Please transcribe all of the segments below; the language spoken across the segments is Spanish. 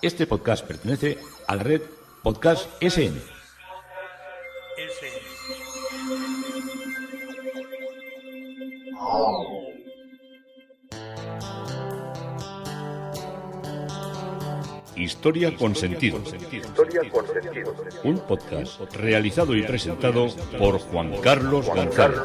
Este podcast pertenece a la red Podcast SN. Historia con sentido. Un podcast realizado y presentado por Juan Carlos González.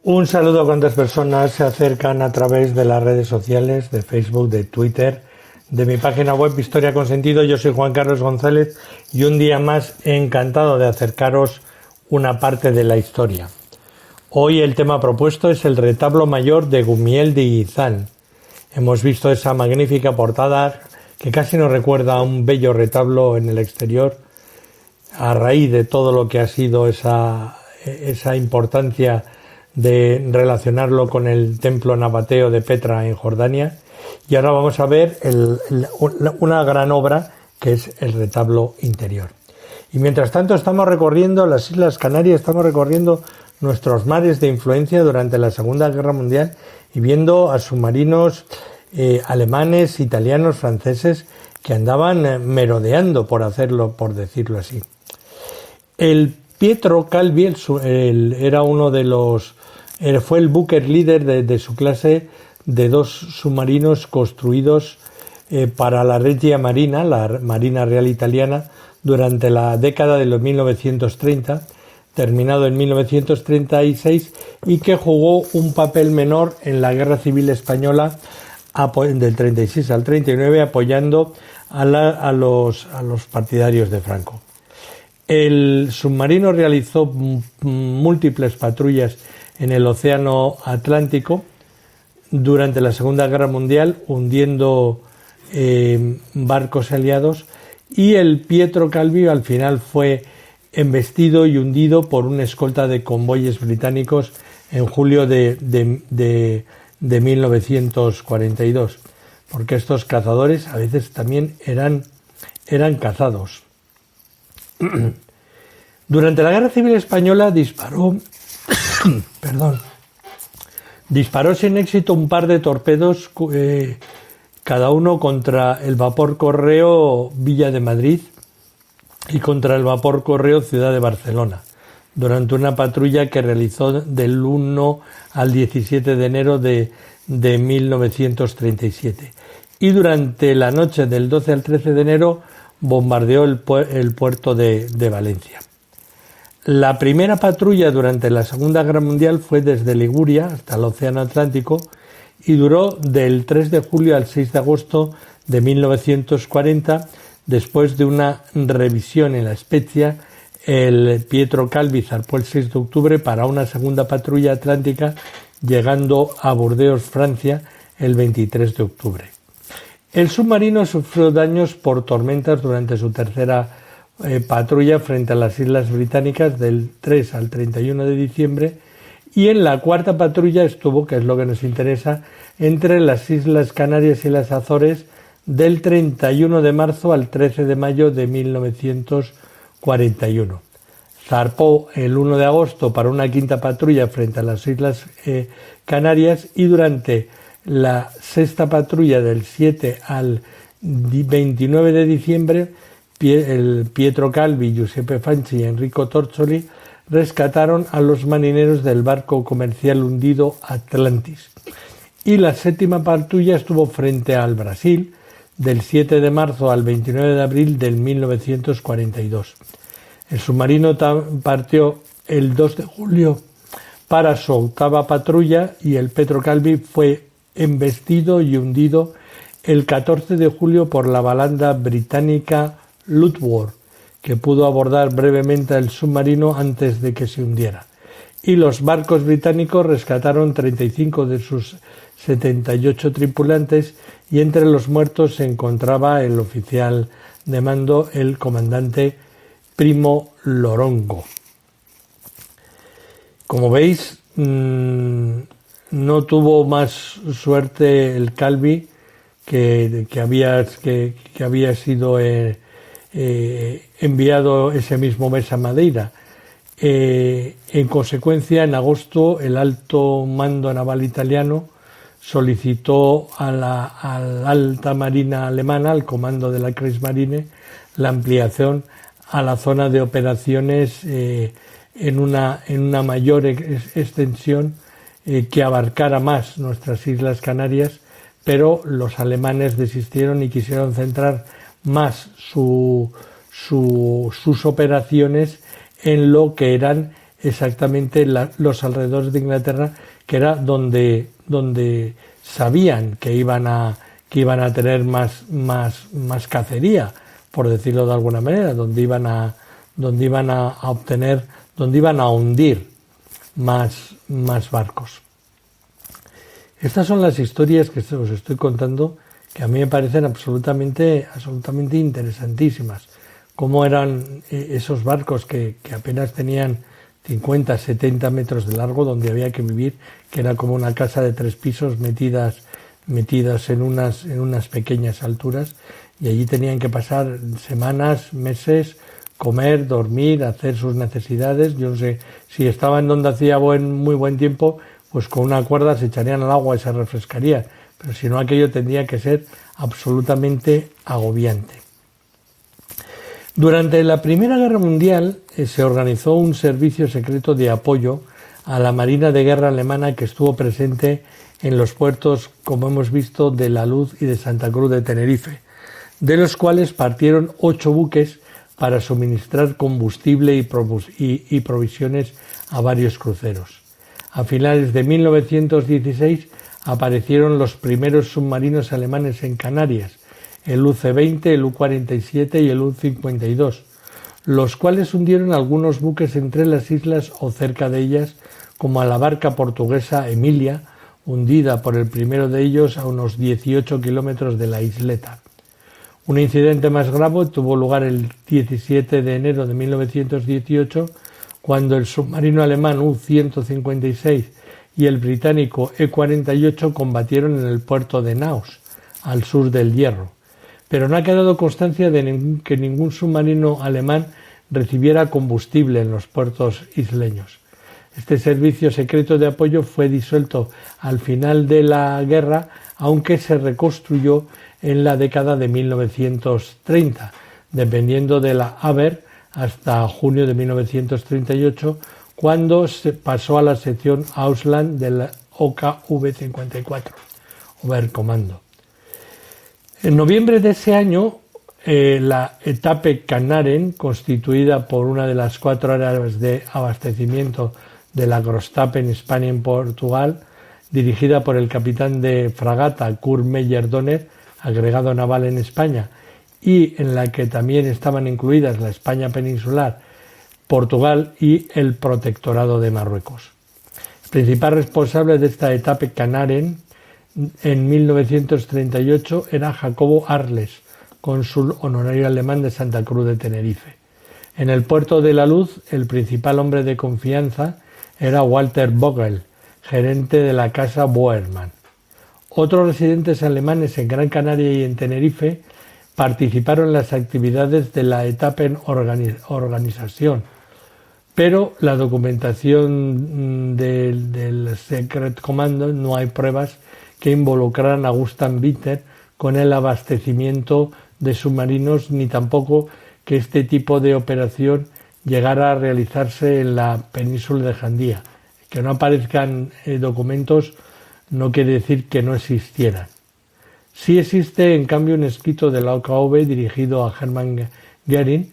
Un saludo a cuantas personas se acercan a través de las redes sociales, de Facebook, de Twitter, de mi página web Historia con Sentido. Yo soy Juan Carlos González y un día más encantado de acercaros una parte de la historia. Hoy el tema propuesto es el retablo mayor de Gumiel de Izán. Hemos visto esa magnífica portada que casi nos recuerda a un bello retablo en el exterior a raíz de todo lo que ha sido esa importancia de relacionarlo con el templo nabateo de Petra en Jordania. Y ahora vamos a ver una gran obra que es el retablo interior. Y mientras tanto estamos recorriendo las Islas Canarias, estamos recorriendo nuestros mares de influencia durante la Segunda Guerra Mundial y viendo a submarinos alemanes, italianos, franceses que andaban merodeando, por decirlo así. El Pietro Calvi fue el buque líder de su clase de dos submarinos construidos para la Regia Marina, la Marina Real Italiana, durante la década de los 1930, terminado en 1936, y que jugó un papel menor en la Guerra Civil Española del 36 al 39, apoyando a los partidarios de Franco. El submarino realizó múltiples patrullas en el Océano Atlántico durante la Segunda Guerra Mundial, hundiendo barcos aliados, y el Pietro Calvi al final fue embestido y hundido por una escolta de convoyes británicos en julio de 1942, porque estos cazadores a veces también eran cazados. Durante la Guerra Civil Española disparó sin éxito un par de torpedos, cada uno contra el vapor correo Villa de Madrid y contra el vapor correo Ciudad de Barcelona, durante una patrulla que realizó del 1 al 17 de enero de 1937. Y durante la noche del 12 al 13 de enero bombardeó el puerto de Valencia. La primera patrulla durante la Segunda Guerra Mundial fue desde Liguria hasta el Océano Atlántico y duró del 3 de julio al 6 de agosto de 1940. Después de una revisión en La Spezia, el Pietro Calvi zarpó el 6 de octubre para una segunda patrulla atlántica, llegando a Burdeos, Francia, el 23 de octubre. El submarino sufrió daños por tormentas durante su tercera patrulla frente a las Islas Británicas del 3 al 31 de diciembre, y en la cuarta patrulla estuvo, que es lo que nos interesa, entre las Islas Canarias y las Azores del 31 de marzo al 13 de mayo de 1941. Zarpó el 1 de agosto para una quinta patrulla frente a las Islas Canarias, y durante la sexta patrulla del 7 al 29 de diciembre, el Pietro Calvi, Giuseppe Fanci y Enrico Torcioli rescataron a los marineros del barco comercial hundido Atlantis. Y la séptima patrulla estuvo frente al Brasil del 7 de marzo al 29 de abril del 1942. El submarino partió el 2 de julio para su octava patrulla y el Pietro Calvi fue embestido y hundido el 14 de julio por la balanda británica Ludworth, que pudo abordar brevemente el submarino antes de que se hundiera. Y los barcos británicos rescataron 35 de sus 78 tripulantes, y entre los muertos se encontraba el oficial de mando, el comandante Primo Lorongo. Como veis, no tuvo más suerte el Calvi, que había sido enviado ese mismo mes a Madeira, En consecuencia, en agosto, el alto mando naval italiano solicitó a la alta marina alemana, al comando de la Kriegsmarine, la ampliación a la zona de operaciones en una mayor extensión que abarcara más nuestras Islas Canarias, pero los alemanes desistieron y quisieron centrar más sus operaciones en lo que eran exactamente los alrededores de Inglaterra, que era donde sabían que iban a tener más cacería, por decirlo de alguna manera, donde iban a hundir más barcos. Estas son las historias que os estoy contando, que a mí me parecen absolutamente interesantísimas. Cómo eran esos barcos que apenas tenían 50, 70 metros de largo, donde había que vivir, que era como una casa de 3 pisos metidas en unas pequeñas alturas, y allí tenían que pasar semanas, meses, comer, dormir, hacer sus necesidades. Yo no sé, si estaban donde hacía muy buen tiempo, pues con una cuerda se echarían al agua y se refrescarían, pero si no, aquello tendría que ser absolutamente agobiante. Durante la Primera Guerra Mundial se organizó un servicio secreto de apoyo a la Marina de Guerra alemana que estuvo presente en los puertos, como hemos visto, de La Luz y de Santa Cruz de Tenerife, de los cuales partieron 8 buques para suministrar combustible y provisiones a varios cruceros. A finales de 1916 aparecieron los primeros submarinos alemanes en Canarias, el UC-20, el U-47 y el U-52, los cuales hundieron algunos buques entre las islas o cerca de ellas, como a la barca portuguesa Emilia, hundida por el primero de ellos a unos 18 kilómetros de la isleta. Un incidente más grave tuvo lugar el 17 de enero de 1918, cuando el submarino alemán U-156 y el británico E-48 combatieron en el puerto de Naus, al sur del Hierro. Pero no ha quedado constancia de que ningún submarino alemán recibiera combustible en los puertos isleños. Este servicio secreto de apoyo fue disuelto al final de la guerra, aunque se reconstruyó en la década de 1930, dependiendo de la Abwehr, hasta junio de 1938, cuando se pasó a la sección Ausland del OKW-54, Oberkommando. En noviembre de ese año, la Etape Canaren, constituida por una de las 4 áreas de abastecimiento de la Grostape en España y en Portugal, dirigida por el capitán de fragata Kurt Meyer-Donner, agregado naval en España, y en la que también estaban incluidas la España peninsular, Portugal y el Protectorado de Marruecos. El principal responsable de esta Etape Canaren en 1938 era Jacobo Arles, cónsul honorario alemán de Santa Cruz de Tenerife. En el puerto de La Luz, el principal hombre de confianza era Walter Vogel, gerente de la casa Boermann. Otros residentes alemanes en Gran Canaria y en Tenerife participaron en las actividades de la etapa en organización, pero la documentación del Secret Commando no hay pruebas que involucraran a Gustav Winter con el abastecimiento de submarinos, ni tampoco que este tipo de operación llegara a realizarse en la península de Jandía. Que no aparezcan documentos no quiere decir que no existieran. Sí existe, en cambio, un escrito de la OKW dirigido a Hermann Göring,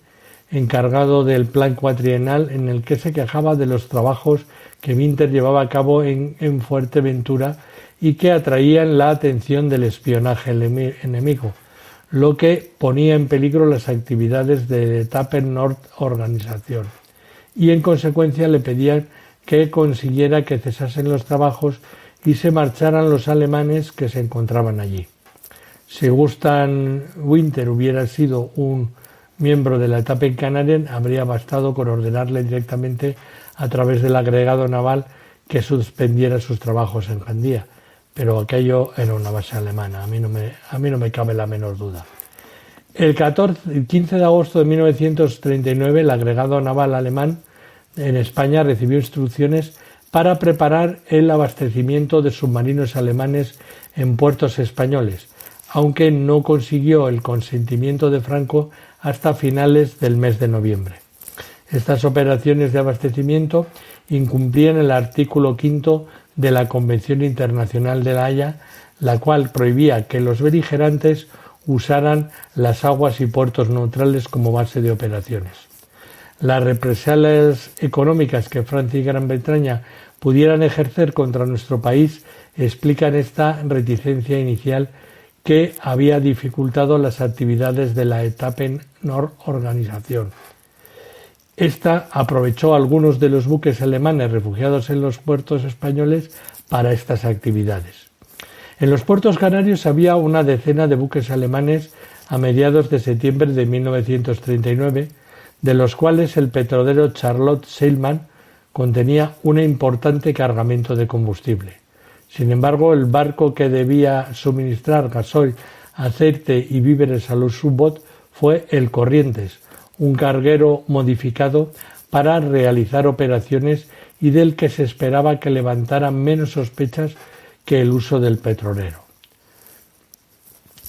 encargado del plan cuatrienal, en el que se quejaba de los trabajos que Winter llevaba a cabo en Fuerteventura y que atraían la atención del espionaje enemigo, lo que ponía en peligro las actividades de Etapen Nord Organización, y en consecuencia le pedían que consiguiera que cesasen los trabajos y se marcharan los alemanes que se encontraban allí. Si Gustav Winter hubiera sido un miembro de la Etape Canaren, habría bastado con ordenarle directamente a través del agregado naval que suspendiera sus trabajos en Jandía, pero aquello era una base alemana, a mí no me cabe la menor duda. El 15 de agosto de 1939, el agregado naval alemán en España recibió instrucciones para preparar el abastecimiento de submarinos alemanes en puertos españoles, aunque no consiguió el consentimiento de Franco hasta finales del mes de noviembre. Estas operaciones de abastecimiento incumplían el artículo 5 de la Convención Internacional de La Haya, la cual prohibía que los beligerantes usaran las aguas y puertos neutrales como base de operaciones. Las represalias económicas que Francia y Gran Bretaña pudieran ejercer contra nuestro país explican esta reticencia inicial que había dificultado las actividades de la Etapen-Nord-Organización. Esta aprovechó algunos de los buques alemanes refugiados en los puertos españoles para estas actividades. En los puertos canarios había una decena de buques alemanes a mediados de septiembre de 1939, de los cuales el petrolero Charlotte Seilman contenía un importante cargamento de combustible. Sin embargo, el barco que debía suministrar gasoil, aceite y víveres a los U-Boot fue el Corrientes, un carguero modificado para realizar operaciones y del que se esperaba que levantara menos sospechas que el uso del petrolero.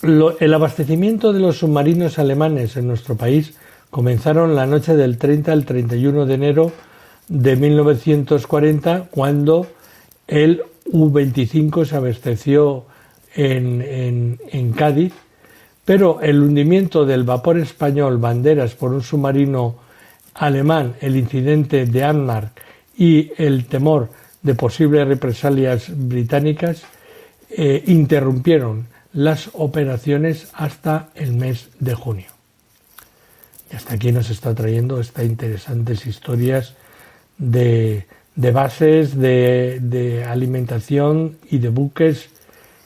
El abastecimiento de los submarinos alemanes en nuestro país comenzaron la noche del 30 al 31 de enero de 1940, cuando el U-25 se abasteció en Cádiz, pero el hundimiento del vapor español Banderas por un submarino alemán, el incidente de Anmark y el temor de posibles represalias británicas interrumpieron las operaciones hasta el mes de junio. Y hasta aquí nos está trayendo estas interesantes historias de bases, de alimentación y de buques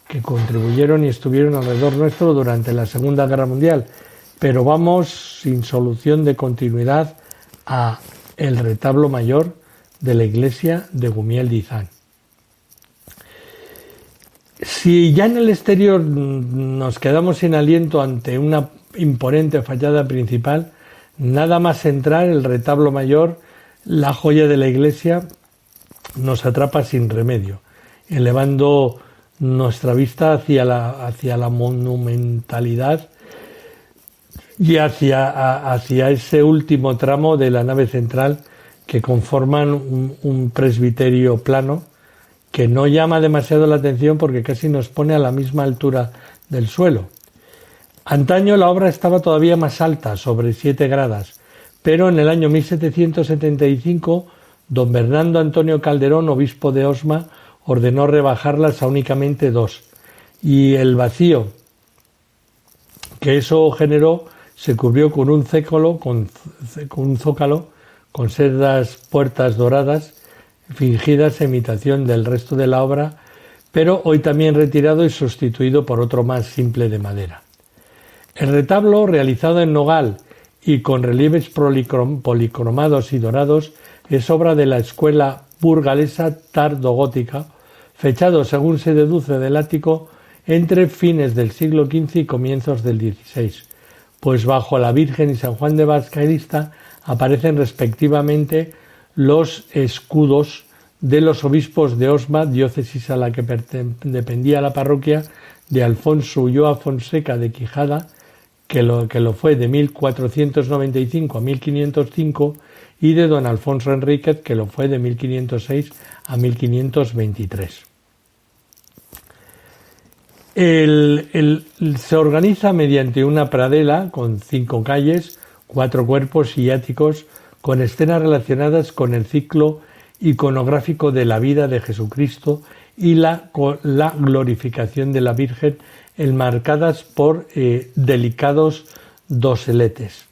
que contribuyeron y estuvieron alrededor nuestro durante la Segunda Guerra Mundial. Pero vamos sin solución de continuidad a el retablo mayor de la iglesia de Gumiel de Izán. Si ya en el exterior nos quedamos sin aliento ante una imponente fachada principal, nada más entrar el retablo mayor, la joya de la iglesia, nos atrapa sin remedio, elevando nuestra vista hacia la monumentalidad y hacia ese último tramo de la nave central que conforman un presbiterio plano que no llama demasiado la atención porque casi nos pone a la misma altura del suelo. Antaño la obra estaba todavía más alta, sobre 7 gradas, pero en el año 1775 don Bernardo Antonio Calderón, obispo de Osma, ordenó rebajarlas a únicamente 2, y el vacío que eso generó se cubrió con un zócalo con sendas puertas doradas, fingidas imitación del resto de la obra, pero hoy también retirado y sustituido por otro más simple de madera. El retablo, realizado en nogal y con relieves policromados y dorados, es obra de la escuela burgalesa tardogótica, fechado, según se deduce del ático, entre fines del siglo XV y comienzos del XVI, pues bajo la Virgen y San Juan de Evangelista aparecen respectivamente los escudos de los obispos de Osma, diócesis a la que dependía la parroquia, de Alfonso Ulloa Fonseca de Quijada, que lo fue de 1495 a 1505, y de don Alfonso Enríquez, que lo fue de 1506 a 1523. Se organiza mediante una pradela con 5 calles, 4 cuerpos y áticos, con escenas relacionadas con el ciclo iconográfico de la vida de Jesucristo y la glorificación de la Virgen, enmarcadas por delicados doseletes.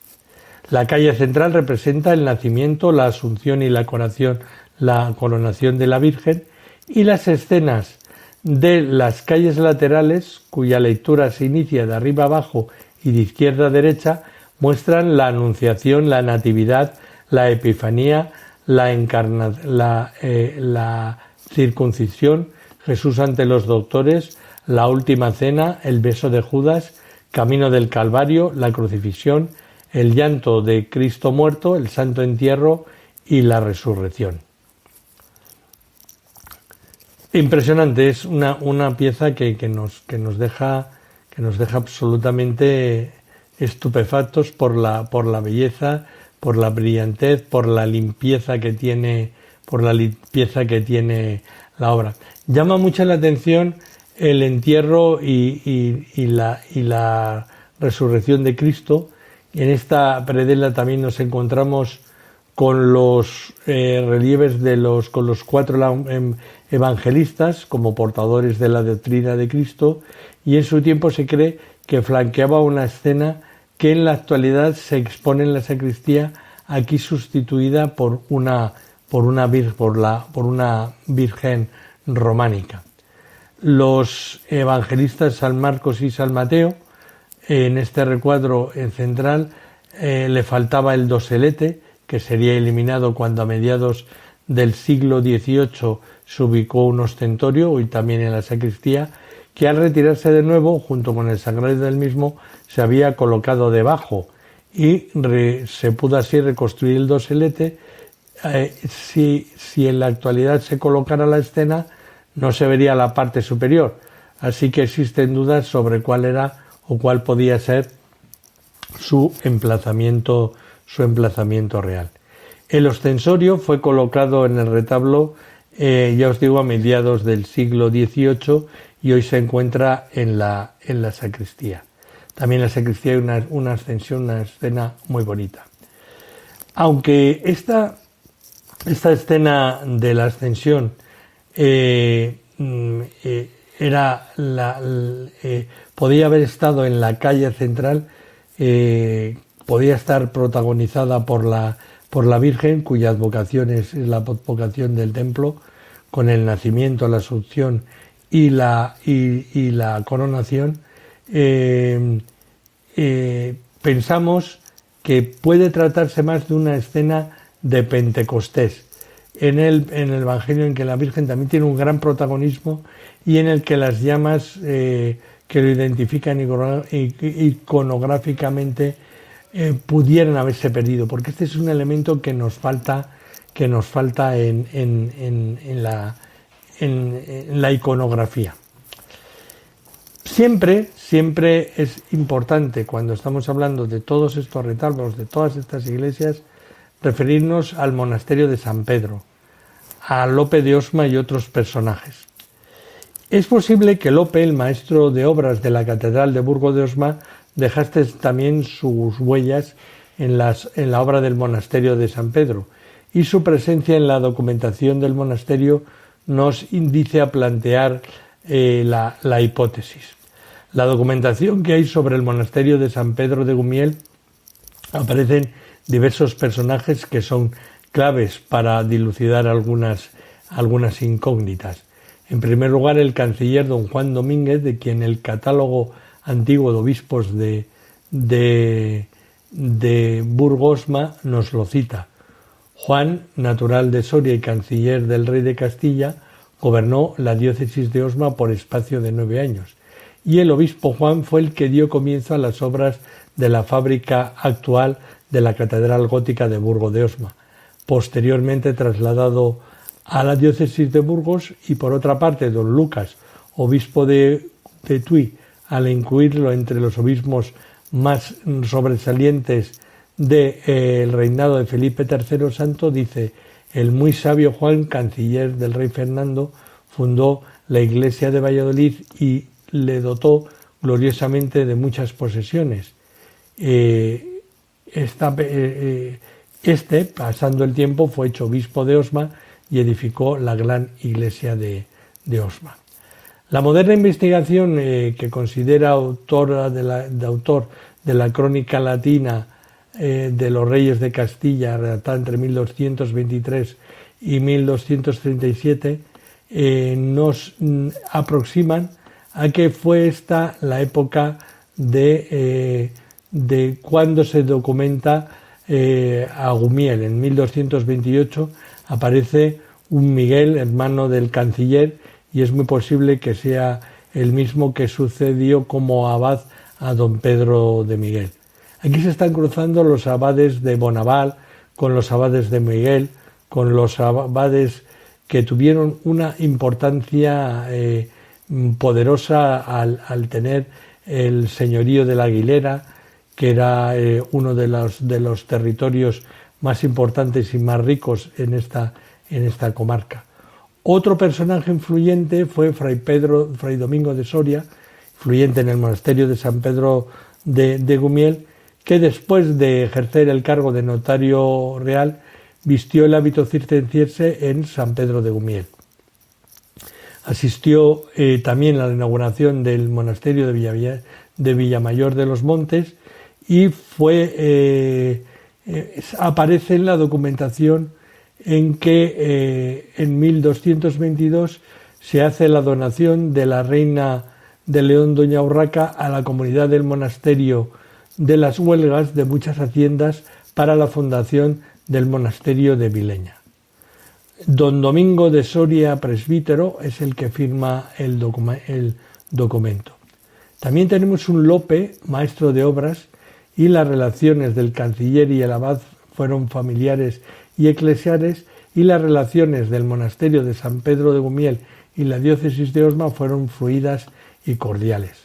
La calle central representa el nacimiento, la asunción y la coronación de la Virgen, y las escenas de las calles laterales, cuya lectura se inicia de arriba abajo y de izquierda a derecha, muestran la Anunciación, la Natividad, la Epifanía, la circuncisión, Jesús ante los doctores, la Última Cena, el beso de Judas, camino del Calvario, la crucifixión, el llanto de Cristo muerto, el Santo Entierro y la resurrección. Impresionante, es una pieza que nos deja absolutamente estupefactos por la belleza, por la brillantez, por la limpieza que tiene la obra. Llama mucho la atención el entierro y la resurrección de Cristo. En esta predela también nos encontramos con los relieves con los 4 evangelistas como portadores de la doctrina de Cristo, y en su tiempo se cree que flanqueaba una escena que en la actualidad se expone en la sacristía, aquí sustituida por una virgen románica. Los evangelistas San Marcos y San Mateo, en este recuadro central le faltaba el doselete, que sería eliminado cuando a mediados del siglo XVIII se ubicó un ostentorio, hoy también en la sacristía, que al retirarse de nuevo, junto con el sagrario del mismo, se había colocado debajo y se pudo así reconstruir el doselete. Si en la actualidad se colocara la escena, no se vería la parte superior, así que existen dudas sobre cuál era o cuál podía ser su emplazamiento real. El ostensorio fue colocado en el retablo, ya os digo, a mediados del siglo XVIII, y hoy se encuentra en la sacristía. También en la sacristía hay una ascensión, una escena muy bonita. Aunque esta escena de la ascensión podía haber estado en la calle central, podía estar protagonizada por la Virgen, cuya advocación es la advocación del templo, con el nacimiento, la asunción y la coronación. Pensamos que puede tratarse más de una escena de Pentecostés, en el Evangelio, en que la Virgen también tiene un gran protagonismo y en el que las llamas que lo identifican iconográficamente pudieran haberse perdido, porque este es un elemento que nos falta en la iconografía. Siempre es importante, cuando estamos hablando de todos estos retablos, de todas estas iglesias, referirnos al monasterio de San Pedro, a Lope de Osma y otros personajes. Es posible que Lope, el maestro de obras de la Catedral de Burgos de Osma, dejaste también sus huellas en la obra del monasterio de San Pedro, y su presencia en la documentación del monasterio nos indice a plantear la hipótesis. La documentación que hay sobre el monasterio de San Pedro de Gumiel aparecen diversos personajes que son claves para dilucidar algunas incógnitas. En primer lugar, el canciller don Juan Domínguez, de quien el catálogo antiguo de obispos de Burgosma nos lo cita. Juan, natural de Soria y canciller del rey de Castilla, gobernó la diócesis de Osma por espacio de 9 años, y el obispo Juan fue el que dio comienzo a las obras de la fábrica actual de la Catedral Gótica de Burgos de Osma, posteriormente trasladado a la diócesis de Burgos. Y por otra parte, don Lucas, obispo de Tui, al incluirlo entre los obispos más sobresalientes del reinado de Felipe III Santo, dice: el muy sabio Juan, canciller del rey Fernando, fundó la iglesia de Valladolid y le dotó gloriosamente de muchas posesiones. Pasando el tiempo, fue hecho obispo de Osma y edificó la gran iglesia de Osma. La moderna investigación que considera autor de la crónica latina de los reyes de Castilla, redactada entre 1223 y 1237, nos aproximan a que fue esta la época de cuando se documenta a Gumiel. En 1228 aparece un Miguel, hermano del canciller, y es muy posible que sea el mismo que sucedió como abad a don Pedro de Miguel. Aquí se están cruzando los abades de Bonaval con los abades de Miguel, con los abades que tuvieron una importancia poderosa al tener el señorío de la Aguilera, que era uno de los territorios más importantes y más ricos en esta comarca. Otro personaje influyente fue Fray Domingo de Soria, influyente en el monasterio de San Pedro de Gumiel, que después de ejercer el cargo de notario real vistió el hábito cisterciense en San Pedro de Gumiel. Asistió también a la inauguración del monasterio de Villamayor de los Montes y aparece en la documentación en que en 1222 se hace la donación de la reina de León Doña Urraca a la comunidad del monasterio de las Huelgas de muchas haciendas para la fundación del monasterio de Vileña. Don Domingo de Soria, presbítero, es el que firma el documento. También tenemos un Lope, maestro de obras, y las relaciones del canciller y el abad fueron familiares y eclesiales, y las relaciones del monasterio de San Pedro de Gumiel y la diócesis de Osma fueron fluidas y cordiales.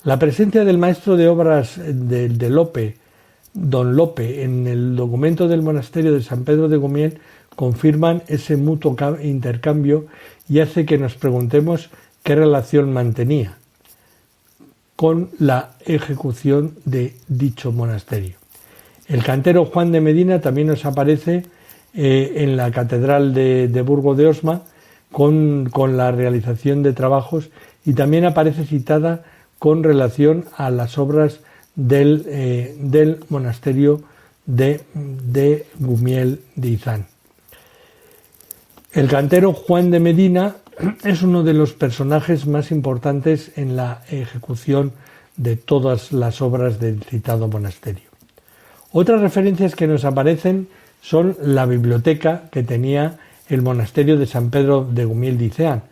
La presencia del maestro de obras de Lope, don Lope, en el documento del monasterio de San Pedro de Gumiel confirman ese mutuo intercambio y hace que nos preguntemos qué relación mantenía con la ejecución de dicho monasterio. El cantero Juan de Medina también nos aparece en la catedral de Burgo de Osma con la realización de trabajos, y también aparece citada con relación a las obras del monasterio de Gumiel de Izán. El cantero Juan de Medina es uno de los personajes más importantes en la ejecución de todas las obras del citado monasterio. Otras referencias que nos aparecen son la biblioteca que tenía el monasterio de San Pedro de Gumiel de Izán,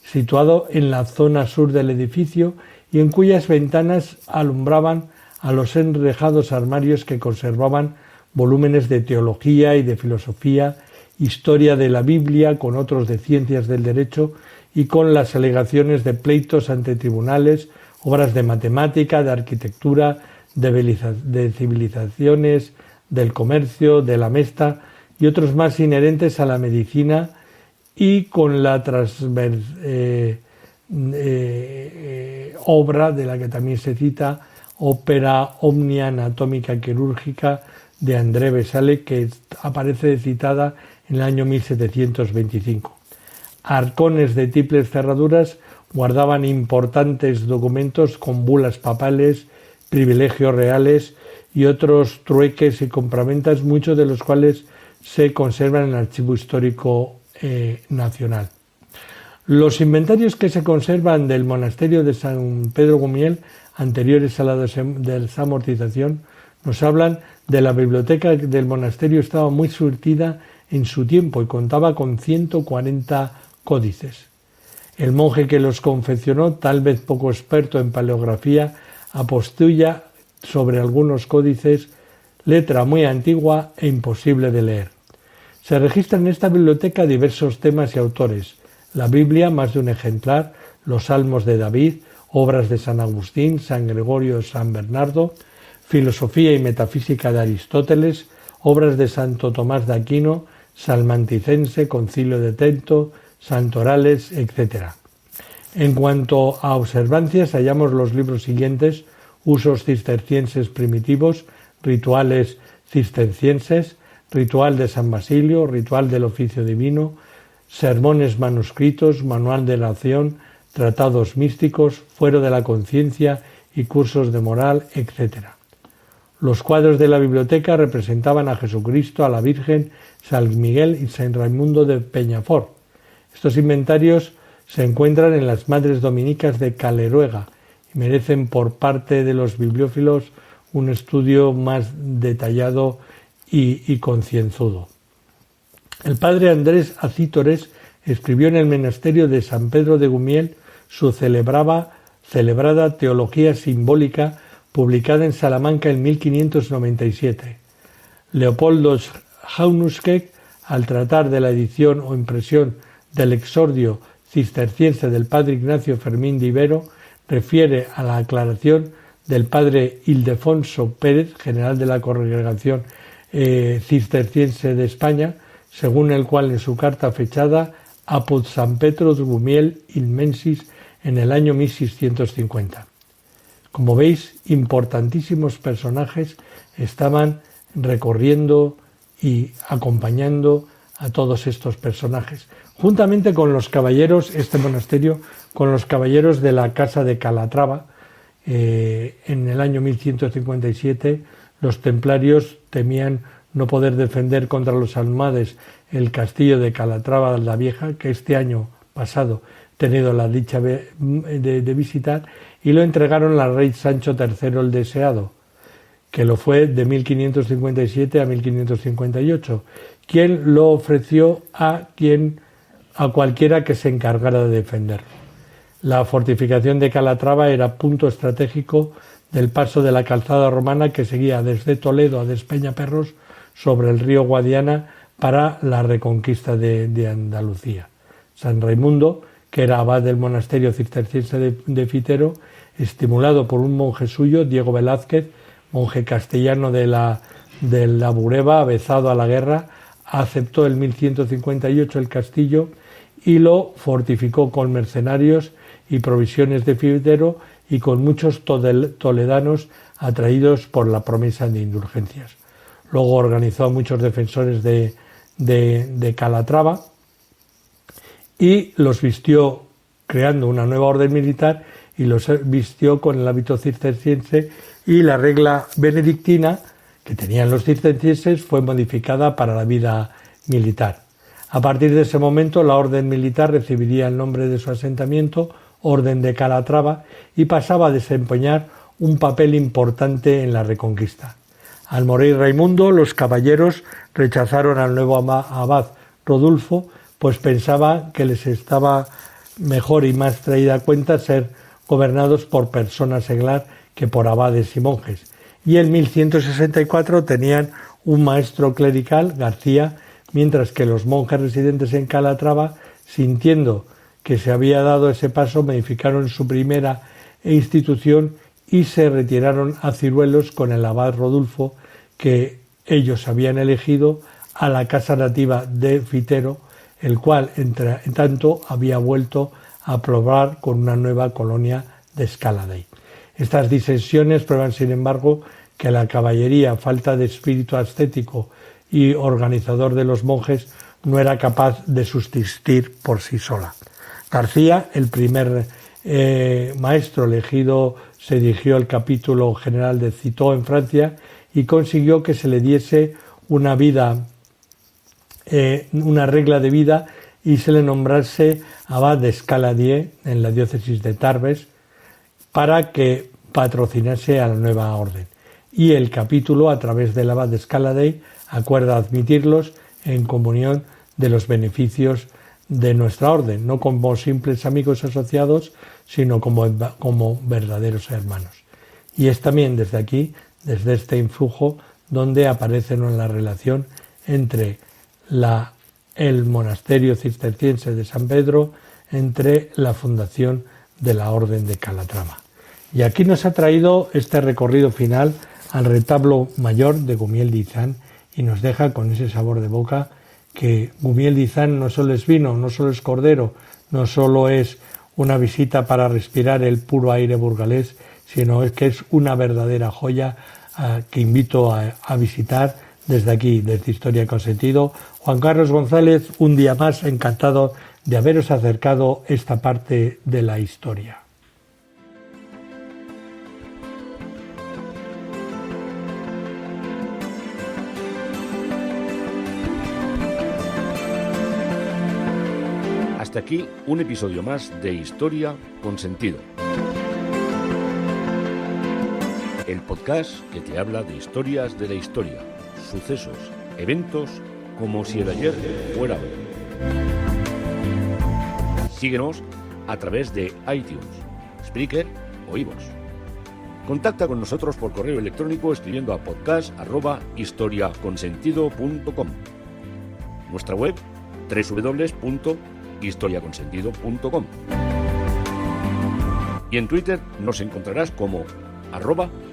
situado en la zona sur del edificio y en cuyas ventanas alumbraban a los enrejados armarios que conservaban volúmenes de teología y de filosofía, historia de la Biblia, con otros de ciencias del derecho y con las alegaciones de pleitos ante tribunales, obras de matemática, de arquitectura, de civilizaciones, del comercio, de la mesta y otros más inherentes a la medicina, y con la obra de la que también se cita, Opera Omnia Anatómica Quirúrgica de André Vesale, que aparece citada en el año 1725. Arcones de triples cerraduras guardaban importantes documentos con bulas papales, privilegios reales y otros trueques y compraventas, muchos de los cuales se conservan en el Archivo Histórico Nacional. Los inventarios que se conservan del monasterio de San Pedro Gumiel, anteriores a la desamortización, nos hablan de la biblioteca del monasterio. Estaba muy surtida en su tiempo y contaba con 140 códices. El monje que los confeccionó, tal vez poco experto en paleografía, apostilla sobre algunos códices letra muy antigua e imposible de leer. Se registran en esta biblioteca diversos temas y autores: la Biblia, más de un ejemplar, los Salmos de David, obras de San Agustín, San Gregorio, San Bernardo, filosofía y metafísica de Aristóteles, obras de Santo Tomás de Aquino, Salmanticense, Concilio de Trento, Santorales, etc. En cuanto a observancias, hallamos los libros siguientes: Usos cistercienses primitivos, Rituales cistercienses, Ritual de San Basilio, Ritual del Oficio Divino, Sermones manuscritos, Manual de la Oración, Tratados místicos, Fuero de la Conciencia y Cursos de moral, etc. Los cuadros de la biblioteca representaban a Jesucristo, a la Virgen, San Miguel y San Raimundo de Peñafort. Estos inventarios se encuentran en las Madres Dominicas de Caleruega y merecen por parte de los bibliófilos un estudio más detallado y concienzudo. El padre Andrés Acítores escribió en el monasterio de San Pedro de Gumiel su celebrada Teología Simbólica, publicada en Salamanca en 1597. Leopoldo Jaunusquec, al tratar de la edición o impresión del exordio cisterciense del padre Ignacio Fermín de Ibero, refiere a la aclaración del padre Ildefonso Pérez, general de la Congregación Cisterciense de España, según el cual en su carta fechada Apud San Petro Gumiel Inmensis en el año 1650. Como veis, importantísimos personajes estaban recorriendo y acompañando a todos estos personajes, juntamente con los caballeros, este monasterio, con los caballeros de la Casa de Calatrava. En el año 1157 los templarios temían no poder defender contra los almohades el castillo de Calatrava la Vieja, que este año pasado he tenido la dicha de visitar, y lo entregaron al rey Sancho III el Deseado, que lo fue de 1557 a 1558, quien lo ofreció a cualquiera que se encargara de defenderlo. La fortificación de Calatrava era punto estratégico del paso de la calzada romana que seguía desde Toledo a Despeñaperros sobre el río Guadiana para la reconquista de Andalucía. San Raimundo, que era abad del monasterio cisterciense de Fitero, estimulado por un monje suyo, Diego Velázquez, monje castellano de la Bureba, avezado a la guerra, aceptó en 1158 el castillo y lo fortificó con mercenarios y provisiones de Fitero y con muchos toledanos atraídos por la promesa de indulgencias. Luego organizó a muchos defensores de Calatrava y los vistió creando una nueva orden militar y los vistió con el hábito cisterciense, y la regla benedictina que tenían los cistercienses fue modificada para la vida militar. A partir de ese momento la orden militar recibiría el nombre de su asentamiento, Orden de Calatrava, y pasaba a desempeñar un papel importante en la Reconquista. Al morir Raimundo, los caballeros rechazaron al nuevo abad Rodulfo, pues pensaba que les estaba mejor y más traída a cuenta ser gobernados por personas seglar que por abades y monjes. Y en 1164 tenían un maestro clerical, García, mientras que los monjes residentes en Calatrava, sintiendo que se había dado ese paso, modificaron su primera institución y se retiraron a Ciruelos con el abad Rodulfo, que ellos habían elegido, a la casa nativa de Fitero, el cual, entre tanto, había vuelto a probar con una nueva colonia de Escaladei. Estas disensiones prueban, sin embargo, que la caballería, falta de espíritu ascético y organizador de los monjes, no era capaz de subsistir por sí sola. García, el primer maestro elegido, se dirigió al capítulo general de Citeaux en Francia y consiguió que se le diese una regla de vida y se le nombrase abad de Escaladier en la diócesis de Tarbes para que patrocinase a la nueva orden. Y el capítulo, a través del abad de Escaladei, acuerda admitirlos en comunión de los beneficios de nuestra orden, no como simples amigos asociados, sino como verdaderos hermanos. Y es también desde aquí, desde este influjo, donde aparece la relación entre el monasterio cisterciense de San Pedro, entre la fundación de la Orden de Calatrava. Y aquí nos ha traído este recorrido final al retablo mayor de Gumiel de Izán y nos deja con ese sabor de boca que Gumiel de Izán no solo es vino, no solo es cordero, no solo es una visita para respirar el puro aire burgalés, sino que es una verdadera joya que invito a visitar desde aquí, desde Historia con Sentido. Juan Carlos González, un día más encantado de haberos acercado esta parte de la historia. Hasta aquí un episodio más de Historia con Sentido. El podcast que te habla de historias de la historia, sucesos, eventos, como si el ayer fuera hoy. Síguenos a través de iTunes, Spreaker o iVoox. Contacta con nosotros por correo electrónico escribiendo a podcast@historiaconsentido.com. Nuestra web www.historiaconsentido.com. Y en Twitter nos encontrarás como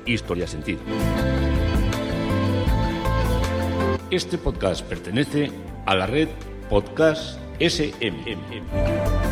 @historiasentido. Este podcast pertenece a la red Podcast SM.